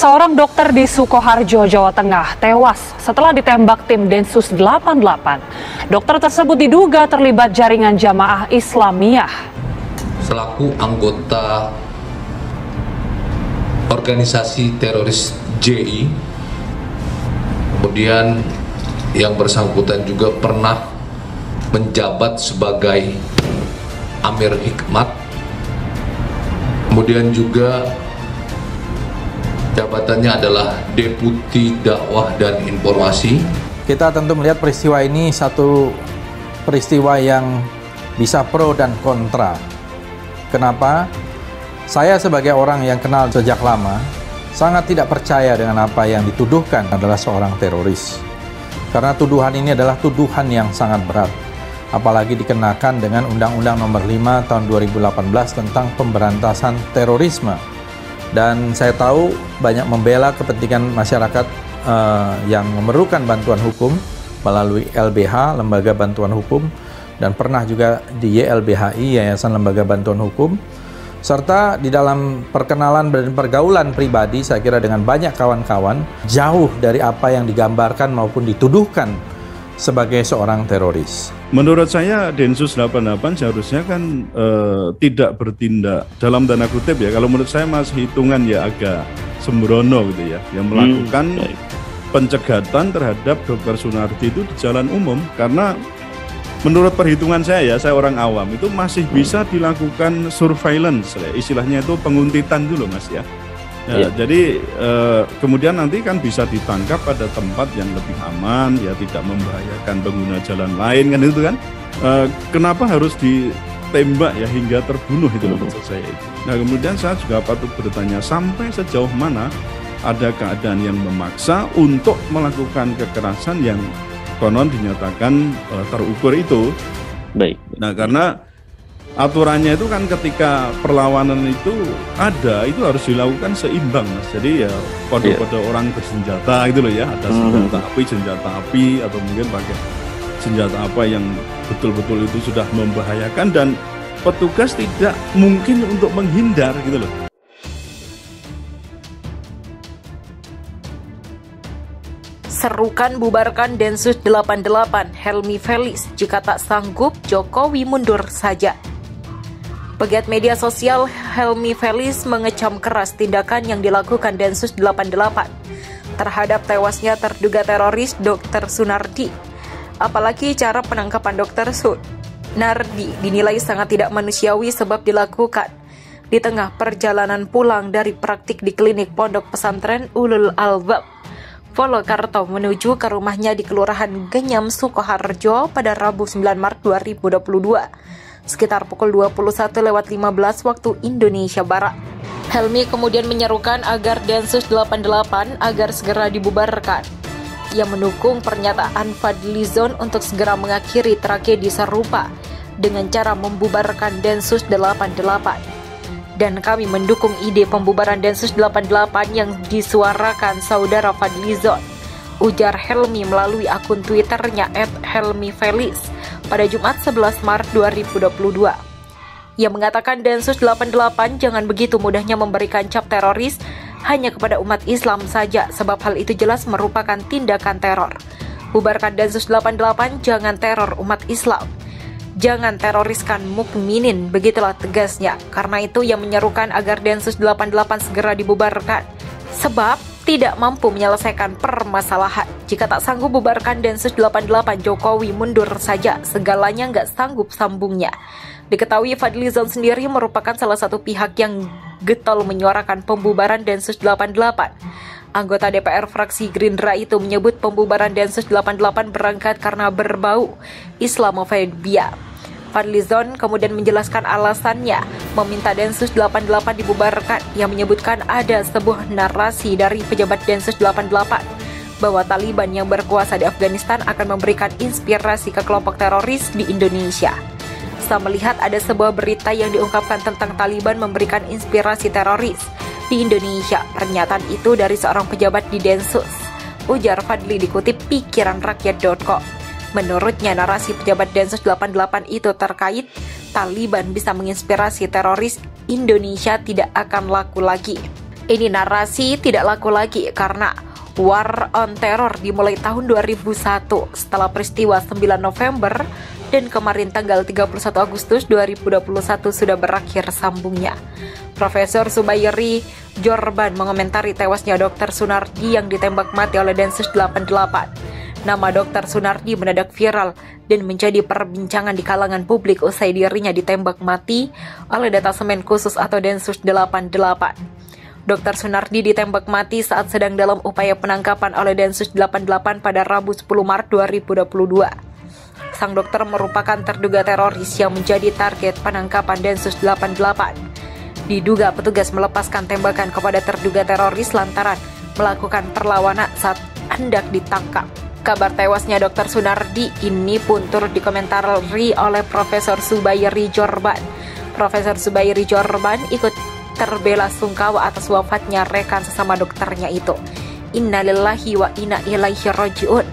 Seorang dokter di Sukoharjo, Jawa Tengah tewas setelah ditembak tim Densus 88. Dokter tersebut diduga terlibat jaringan jamaah Islamiyah. Selaku anggota organisasi teroris JI, kemudian yang bersangkutan juga pernah menjabat sebagai Amir Hikmat, kemudian juga jabatannya adalah Deputi Dakwah dan Informasi. Kita tentu melihat peristiwa ini satu peristiwa yang bisa pro dan kontra. Kenapa? Saya sebagai orang yang kenal sejak lama, sangat tidak percaya dengan apa yang dituduhkan adalah seorang teroris. Karena tuduhan ini adalah tuduhan yang sangat berat. Apalagi dikenakan dengan Undang-Undang Nomor 5 Tahun 2018 tentang pemberantasan terorisme. Dan saya tahu banyak membela kepentingan masyarakat yang memerlukan bantuan hukum melalui LBH, Lembaga Bantuan Hukum, dan pernah juga di YLBHI, Yayasan Lembaga Bantuan Hukum, serta di dalam perkenalan dan pergaulan pribadi saya kira dengan banyak kawan-kawan jauh dari apa yang digambarkan maupun dituduhkan sebagai seorang teroris. Menurut saya Densus 88 seharusnya kan tidak bertindak dalam tanda kutip ya. Kalau menurut saya masih hitungan ya agak sembrono gitu ya, yang melakukan pencegatan terhadap Dr. Sunardi itu di jalan umum. Karena menurut perhitungan saya orang awam, itu masih bisa dilakukan surveillance ya. Istilahnya itu penguntitan dulu Mas ya. Ya, jadi kemudian nanti kan bisa ditangkap pada tempat yang lebih aman, ya tidak membahayakan pengguna jalan lain kan itu kan. Kenapa harus ditembak ya hingga terbunuh itu loh maksud saya itu. Nah kemudian saya juga patut bertanya sampai sejauh mana ada keadaan yang memaksa untuk melakukan kekerasan yang konon dinyatakan terukur itu. Baik. Nah karena aturannya itu kan ketika perlawanan itu ada, itu harus dilakukan seimbang Mas. Jadi ya kode-kode orang bersenjata gitu loh ya, ada senjata api atau mungkin pakai senjata apa yang betul-betul itu sudah membahayakan dan petugas tidak mungkin untuk menghindar gitu loh. Serukan bubarkan Densus 88, Helmi Felis, jika tak sanggup Jokowi mundur saja. Pegiat media sosial Helmi Felis mengecam keras tindakan yang dilakukan Densus 88 terhadap tewasnya terduga teroris Dr. Sunardi. Apalagi cara penangkapan Dr. Sunardi dinilai sangat tidak manusiawi sebab dilakukan di tengah perjalanan pulang dari praktik di klinik Pondok Pesantren Ulul Albab, Polokarto menuju ke rumahnya di Kelurahan Genyam, Sukoharjo pada Rabu 9 Maret 2022. Sekitar pukul 21.15 waktu Indonesia Barat. Helmi kemudian menyerukan agar Densus 88 agar segera dibubarkan. Ia mendukung pernyataan Fadlizon untuk segera mengakhiri tragedi serupa dengan cara membubarkan Densus 88. Dan kami mendukung ide pembubaran Densus 88 yang disuarakan saudara Fadlizon, ujar Helmi melalui akun Twitternya @helmifelis pada Jumat 11 Maret 2022. Ia mengatakan Densus 88 jangan begitu mudahnya memberikan cap teroris hanya kepada umat Islam saja, sebab hal itu jelas merupakan tindakan teror. Bubarkan Densus 88, jangan teror umat Islam. Jangan teroriskan mukminin, begitulah tegasnya. Karena itu ia menyerukan agar Densus 88 segera dibubarkan, sebab tidak mampu menyelesaikan permasalahan. Jika tak sanggup bubarkan Densus 88, Jokowi mundur saja, segalanya nggak sanggup sambungnya. Diketahui Fadlizon sendiri merupakan salah satu pihak yang getol menyuarakan pembubaran Densus 88. Anggota DPR fraksi Gerindra itu menyebut pembubaran Densus 88 berangkat karena berbau Islamofobia. Fadlizon kemudian menjelaskan alasannya meminta Densus 88 dibubarkan. Yang menyebutkan ada sebuah narasi dari pejabat Densus 88 bahwa Taliban yang berkuasa di Afghanistan akan memberikan inspirasi ke kelompok teroris di Indonesia. Saya melihat ada sebuah berita yang diungkapkan tentang Taliban memberikan inspirasi teroris di Indonesia. Pernyataan itu dari seorang pejabat di Densus, ujar Fadli dikutip pikiranrakyat.com. Menurutnya narasi pejabat Densus 88 itu terkait Taliban bisa menginspirasi teroris Indonesia tidak akan laku lagi. Ini narasi tidak laku lagi karena war on terror dimulai tahun 2001 setelah peristiwa 9 November dan kemarin tanggal 31 Agustus 2021 sudah berakhir sambungnya. Profesor Zubairi Jorban mengomentari tewasnya Dr. Sunardi yang ditembak mati oleh Densus 88. Nama Dr. Sunardi mendadak viral dan menjadi perbincangan di kalangan publik usai dirinya ditembak mati oleh Detasemen Khusus atau Densus 88. Dr. Sunardi ditembak mati saat sedang dalam upaya penangkapan oleh Densus 88 pada Rabu 10 Maret 2022. Sang dokter merupakan terduga teroris yang menjadi target penangkapan Densus 88. Diduga petugas melepaskan tembakan kepada terduga teroris lantaran melakukan perlawanan saat hendak ditangkap. Kabar tewasnya Dr. Sunardi ini pun turut dikomentari oleh Profesor Zubairi Jorban. Profesor Zubairi Jorban ikut terbela sungkawa atas wafatnya rekan sesama dokternya itu. Innalillahi wa inna ilaihi rajiun.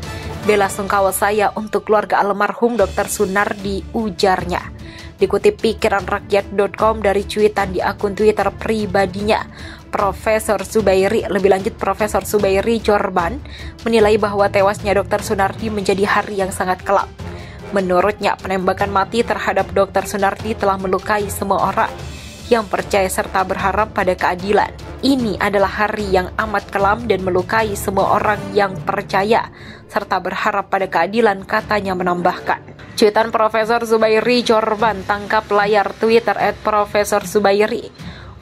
Bela sungkawa saya untuk keluarga almarhum Dr. Sunardi, ujarnya. Dikutip pikiranrakyat.com dari cuitan di akun Twitter pribadinya, Profesor Zubairi, lebih lanjut Profesor Zubairi Jorban, menilai bahwa tewasnya Dr. Sunardi menjadi hari yang sangat kelam. Menurutnya, penembakan mati terhadap Dr. Sunardi telah melukai semua orang yang percaya serta berharap pada keadilan. Ini adalah hari yang amat kelam dan melukai semua orang yang percaya serta berharap pada keadilan, katanya menambahkan. Cuitan Profesor Zubairi Jorban tangkap layar Twitter @Profesor Zubairi.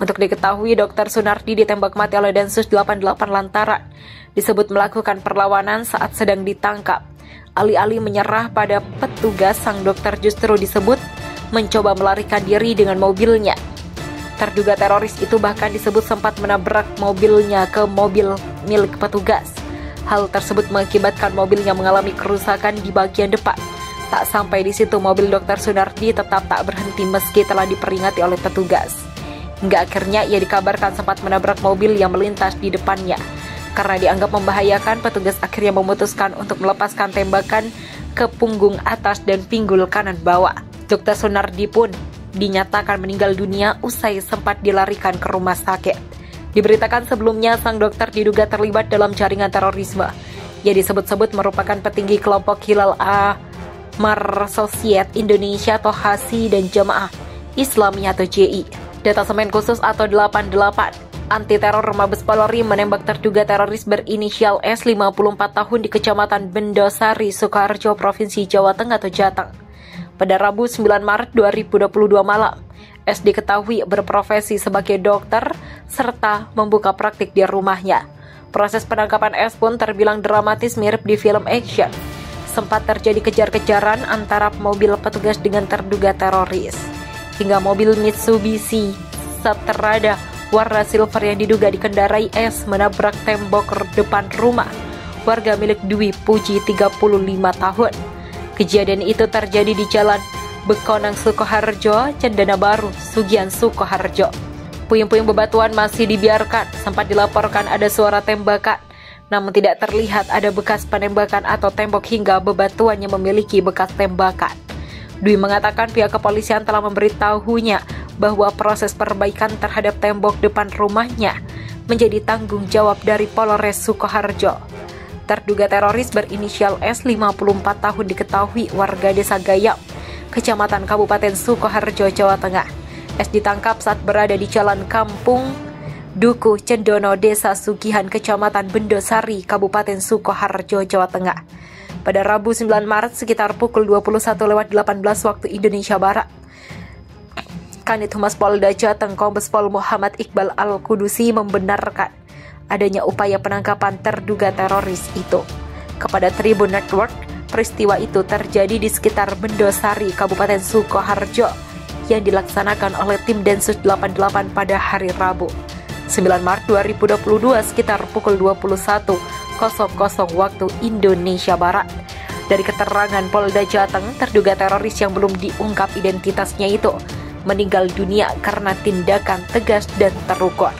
Untuk diketahui, Dr. Sunardi ditembak mati oleh Densus 88 lantaran disebut melakukan perlawanan saat sedang ditangkap. Alih-alih menyerah pada petugas, sang dokter justru disebut mencoba melarikan diri dengan mobilnya. Terduga teroris itu bahkan disebut sempat menabrak mobilnya ke mobil milik petugas. Hal tersebut mengakibatkan mobilnya mengalami kerusakan di bagian depan. Tak sampai di situ, mobil Dr. Sunardi tetap tak berhenti meski telah diperingati oleh petugas. Hingga akhirnya ia dikabarkan sempat menabrak mobil yang melintas di depannya. Karena dianggap membahayakan, petugas akhirnya memutuskan untuk melepaskan tembakan ke punggung atas dan pinggul kanan bawah. Dr. Sunardi pun dinyatakan meninggal dunia usai sempat dilarikan ke rumah sakit. Diberitakan sebelumnya, sang dokter diduga terlibat dalam jaringan terorisme. Ia disebut-sebut merupakan petinggi kelompok Hilal Ahmar Society Indonesia atau HASI dan Jamaah Islamiyah atau JI. Detasemen Khusus atau 88 anti teror Mabes Polri menembak terduga teroris berinisial S 54 tahun di Kecamatan Bendosari, Sukoharjo, Provinsi Jawa Tengah atau Jateng. Pada Rabu 9 Maret 2022 malam, S diketahui berprofesi sebagai dokter serta membuka praktik di rumahnya. Proses penangkapan S pun terbilang dramatis, mirip di film action. Sempat terjadi kejar-kejaran antara mobil petugas dengan terduga teroris. Hingga mobil Mitsubishi Strada warna silver yang diduga dikendarai S menabrak tembok depan rumah warga milik Dwi Puji 35 tahun. Kejadian itu terjadi di Jalan Bekonang Sukoharjo, Cendana Baru, Sugian Sukoharjo. Puing-puing bebatuan masih dibiarkan. Sempat dilaporkan ada suara tembakan, namun tidak terlihat ada bekas penembakan atau tembok hingga bebatuan yang memiliki bekas tembakan. Dwi mengatakan pihak kepolisian telah memberitahunya bahwa proses perbaikan terhadap tembok depan rumahnya menjadi tanggung jawab dari Polres Sukoharjo. Terduga teroris berinisial S 54 tahun diketahui warga Desa Gayam, Kecamatan Kabupaten Sukoharjo, Jawa Tengah. S ditangkap saat berada di Jalan Kampung Duku Cendono, Desa Sugihan, Kecamatan Bendosari, Kabupaten Sukoharjo, Jawa Tengah. Pada Rabu 9 Maret sekitar pukul 21:18 waktu Indonesia Barat. Kanit Humas Polda Jateng Kombes Pol Muhammad Iqbal Al-Kudusi membenarkan adanya upaya penangkapan terduga teroris itu. Kepada Tribun Network, peristiwa itu terjadi di sekitar Bendosari, Kabupaten Sukoharjo, yang dilaksanakan oleh tim Densus 88 pada hari Rabu 9 Maret 2022 sekitar pukul 21:00 waktu Indonesia Barat. Dari keterangan Polda Jateng, terduga teroris yang belum diungkap identitasnya itu meninggal dunia karena tindakan tegas dan terukur.